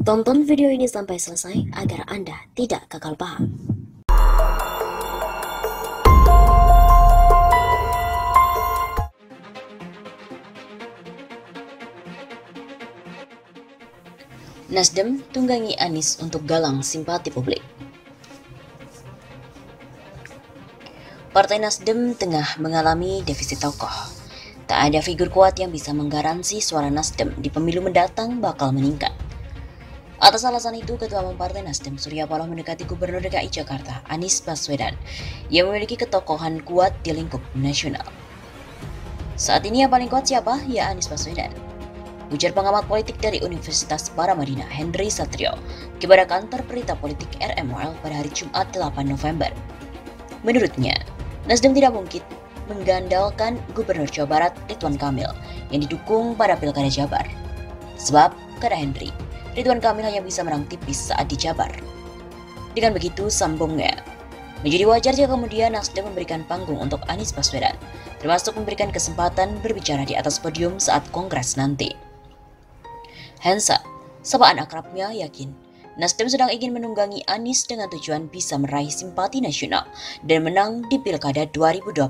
Tonton video ini sampai selesai agar Anda tidak gagal paham. Nasdem tunggangi Anies untuk galang simpati publik. Partai Nasdem tengah mengalami defisit tokoh. Tak ada figur kuat yang bisa menggaransi suara Nasdem di pemilu mendatang bakal meningkat. Atas alasan itu, Ketua Umum Partai Nasdem Surya Paloh mendekati Gubernur DKI Jakarta Anies Baswedan yang memiliki ketokohan kuat di lingkup nasional. Saat ini yang paling kuat siapa? Ya Anies Baswedan. Ujar pengamat politik dari Universitas Paramadina Henry Satrio kepada kantor berita politik RMOL pada hari Jumat 8 November. Menurutnya, Nasdem tidak mungkin menggandalkan Gubernur Jawa Barat Ridwan Kamil yang didukung pada Pilkada Jabar. Sebab, kata Henry, Ridwan Kamil hanya bisa menang tipis saat di Jabar. Dengan begitu, sambungnya, menjadi wajar jika kemudian Nasdem memberikan panggung untuk Anies Baswedan, termasuk memberikan kesempatan berbicara di atas podium saat kongres nanti. Hansa, sapaan akrabnya, yakin Nasdem sedang ingin menunggangi Anies dengan tujuan bisa meraih simpati nasional dan menang di Pilkada 2020.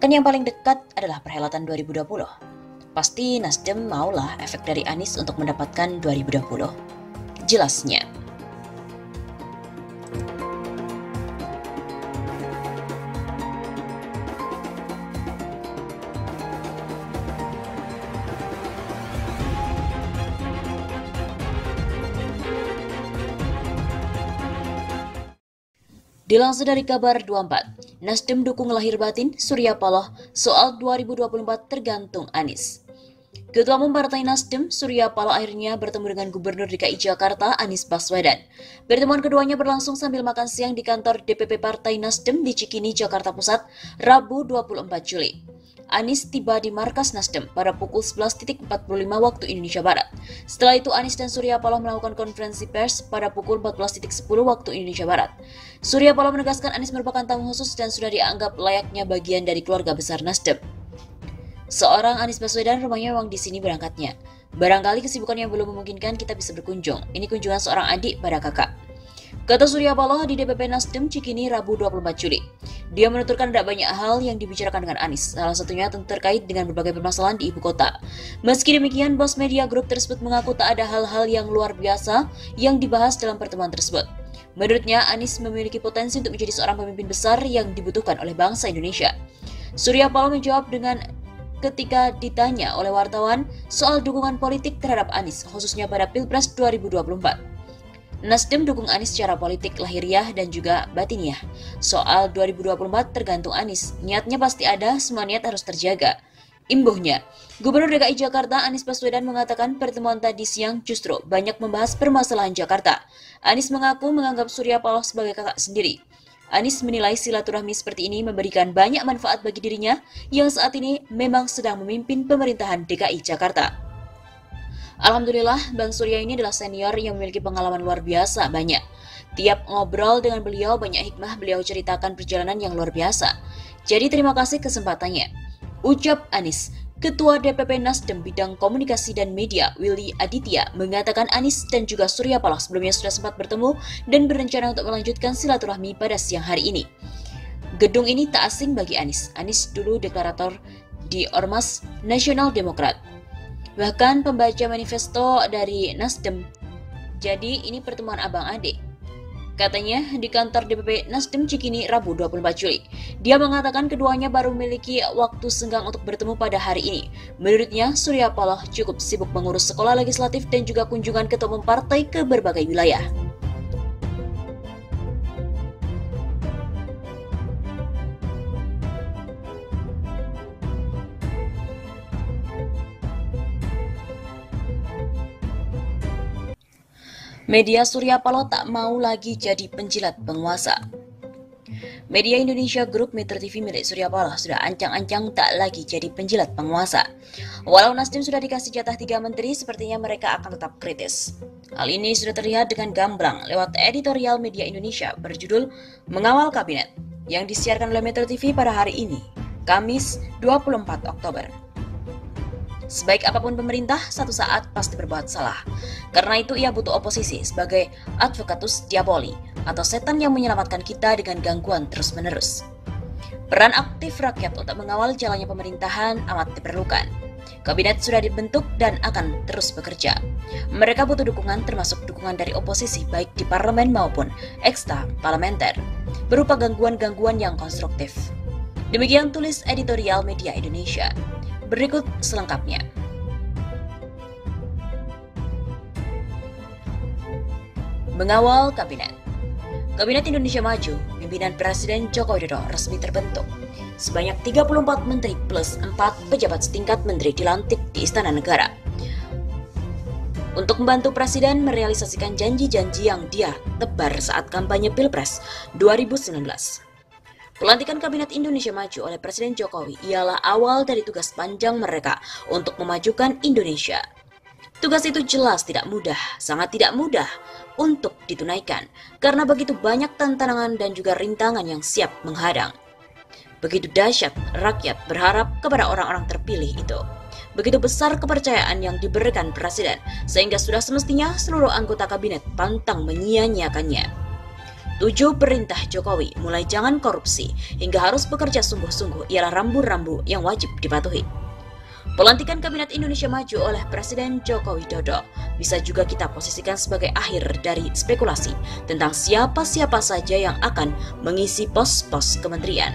Kan yang paling dekat adalah perhelatan 2020. Pasti Nasdem maulah efek dari Anies untuk mendapatkan 2020. Jelasnya. Dilansir dari Kabar 24, Nasdem dukung lahir batin Surya Paloh soal 2024 tergantung Anies. Ketua Umum Partai Nasdem Surya Paloh akhirnya bertemu dengan Gubernur DKI Jakarta Anies Baswedan. Pertemuan keduanya berlangsung sambil makan siang di kantor DPP Partai Nasdem di Cikini, Jakarta Pusat, Rabu 24 Juli. Anies tiba di markas Nasdem pada pukul 11.45 waktu Indonesia Barat. Setelah itu Anies dan Surya Paloh melakukan konferensi pers pada pukul 14.10 waktu Indonesia Barat. Surya Paloh menegaskan Anies merupakan tamu khusus dan sudah dianggap layaknya bagian dari keluarga besar Nasdem. Seorang Anies Baswedan rumahnya memang di sini berangkatnya. Barangkali kesibukan yang belum memungkinkan kita bisa berkunjung. Ini kunjungan seorang adik pada kakak. Kata Surya Paloh di DPP Nasdem Cikini Rabu 24 Juli. Dia menuturkan ada banyak hal yang dibicarakan dengan Anies, salah satunya terkait dengan berbagai permasalahan di ibu kota. Meski demikian, bos media grup tersebut mengaku tak ada hal-hal yang luar biasa yang dibahas dalam pertemuan tersebut. Menurutnya, Anies memiliki potensi untuk menjadi seorang pemimpin besar yang dibutuhkan oleh bangsa Indonesia. Surya Paloh menjawab dengan ketika ditanya oleh wartawan soal dukungan politik terhadap Anies, khususnya pada Pilpres 2024. Nasdem dukung Anies secara politik lahiriah dan juga batiniah. Soal 2024 tergantung Anies, niatnya pasti ada, semua niat harus terjaga. Imbuhnya, Gubernur DKI Jakarta Anies Baswedan mengatakan pertemuan tadi siang justru banyak membahas permasalahan Jakarta. Anies mengaku menganggap Surya Paloh sebagai kakak sendiri. Anies menilai silaturahmi seperti ini memberikan banyak manfaat bagi dirinya yang saat ini memang sedang memimpin pemerintahan DKI Jakarta. Alhamdulillah, Bang Surya ini adalah senior yang memiliki pengalaman luar biasa banyak. Tiap ngobrol dengan beliau, banyak hikmah beliau ceritakan perjalanan yang luar biasa. Jadi terima kasih kesempatannya. Ucap Anies. Ketua DPP Nasdem Bidang Komunikasi dan Media Willy Aditya mengatakan Anies dan juga Surya Paloh sebelumnya sudah sempat bertemu dan berencana untuk melanjutkan silaturahmi pada siang hari ini. Gedung ini tak asing bagi Anies. Anies dulu deklarator di Ormas Nasional Demokrat. Bahkan pembaca manifesto dari Nasdem. Jadi ini pertemuan abang adik. Katanya di kantor DPP Nasdem Cikini Rabu 24 Juli. Dia mengatakan keduanya baru memiliki waktu senggang untuk bertemu pada hari ini. Menurutnya, Surya Paloh cukup sibuk mengurus sekolah legislatif dan juga kunjungan ketua umum partai ke berbagai wilayah. Media Surya Paloh tak mau lagi jadi penjilat penguasa. Media Indonesia Group Metro TV milik Surya Paloh sudah ancang-ancang tak lagi jadi penjilat penguasa. Walau Nasdem sudah dikasih jatah 3 menteri, sepertinya mereka akan tetap kritis. Hal ini sudah terlihat dengan gamblang lewat editorial Media Indonesia berjudul Mengawal Kabinet yang disiarkan oleh Metro TV pada hari ini, Kamis 24 Oktober. Sebaik apapun pemerintah, satu saat pasti berbuat salah. Karena itu ia butuh oposisi sebagai advocatus diaboli atau setan yang menyelamatkan kita dengan gangguan terus-menerus. Peran aktif rakyat untuk mengawal jalannya pemerintahan amat diperlukan. Kabinet sudah dibentuk dan akan terus bekerja. Mereka butuh dukungan termasuk dukungan dari oposisi baik di parlemen maupun ekstra parlementer, berupa gangguan-gangguan yang konstruktif. Demikian tulis editorial Media Indonesia. Berikut selengkapnya. Mengawal Kabinet. Kabinet Indonesia Maju, pimpinan Presiden Joko Widodo resmi terbentuk. Sebanyak 34 menteri plus 4 pejabat setingkat menteri dilantik di Istana Negara. Untuk membantu Presiden merealisasikan janji-janji yang dia tebar saat kampanye Pilpres 2019. Pelantikan Kabinet Indonesia Maju oleh Presiden Jokowi ialah awal dari tugas panjang mereka untuk memajukan Indonesia. Tugas itu jelas tidak mudah, sangat tidak mudah untuk ditunaikan, karena begitu banyak tantangan dan juga rintangan yang siap menghadang. Begitu dahsyat rakyat berharap kepada orang-orang terpilih itu. Begitu besar kepercayaan yang diberikan Presiden, sehingga sudah semestinya seluruh anggota kabinet pantang menyia-nyiakannya. 7 perintah Jokowi, mulai jangan korupsi hingga harus bekerja sungguh-sungguh ialah rambu-rambu yang wajib dipatuhi. Pelantikan Kabinet Indonesia Maju oleh Presiden Joko Widodo bisa juga kita posisikan sebagai akhir dari spekulasi tentang siapa-siapa saja yang akan mengisi pos-pos kementerian.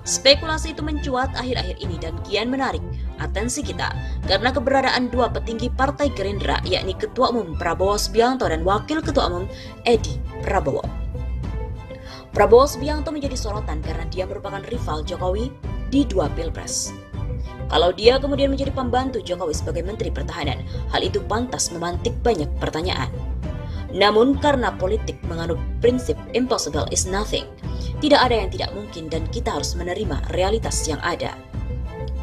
Spekulasi itu mencuat akhir-akhir ini dan kian menarik atensi kita karena keberadaan 2 petinggi Partai Gerindra, yakni Ketua Umum Prabowo Subianto dan Wakil Ketua Umum Edi Prabowo. Prabowo Subianto menjadi sorotan karena dia merupakan rival Jokowi di 2 pilpres. Kalau dia kemudian menjadi pembantu Jokowi sebagai Menteri Pertahanan, hal itu pantas memantik banyak pertanyaan. Namun karena politik menganut prinsip impossible is nothing, tidak ada yang tidak mungkin dan kita harus menerima realitas yang ada.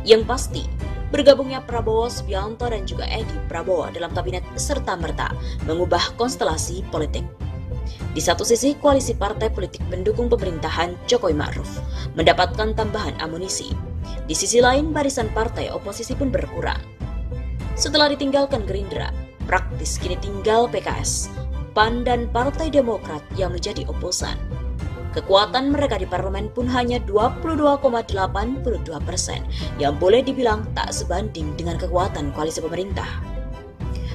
Yang pasti, bergabungnya Prabowo Subianto dan juga Edi Prabowo dalam kabinet serta-merta mengubah konstelasi politik. Di satu sisi, koalisi partai politik pendukung pemerintahan Jokowi Ma'ruf mendapatkan tambahan amunisi. Di sisi lain, barisan partai oposisi pun berkurang. Setelah ditinggalkan Gerindra, praktis kini tinggal PKS, PAN dan Partai Demokrat yang menjadi oposan. Kekuatan mereka di parlemen pun hanya 22,82%, yang boleh dibilang tak sebanding dengan kekuatan koalisi pemerintah.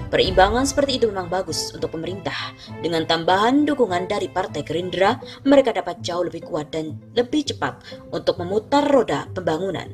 Perimbangan seperti itu memang bagus untuk pemerintah. Dengan tambahan dukungan dari Partai Gerindra, mereka dapat jauh lebih kuat dan lebih cepat untuk memutar roda pembangunan.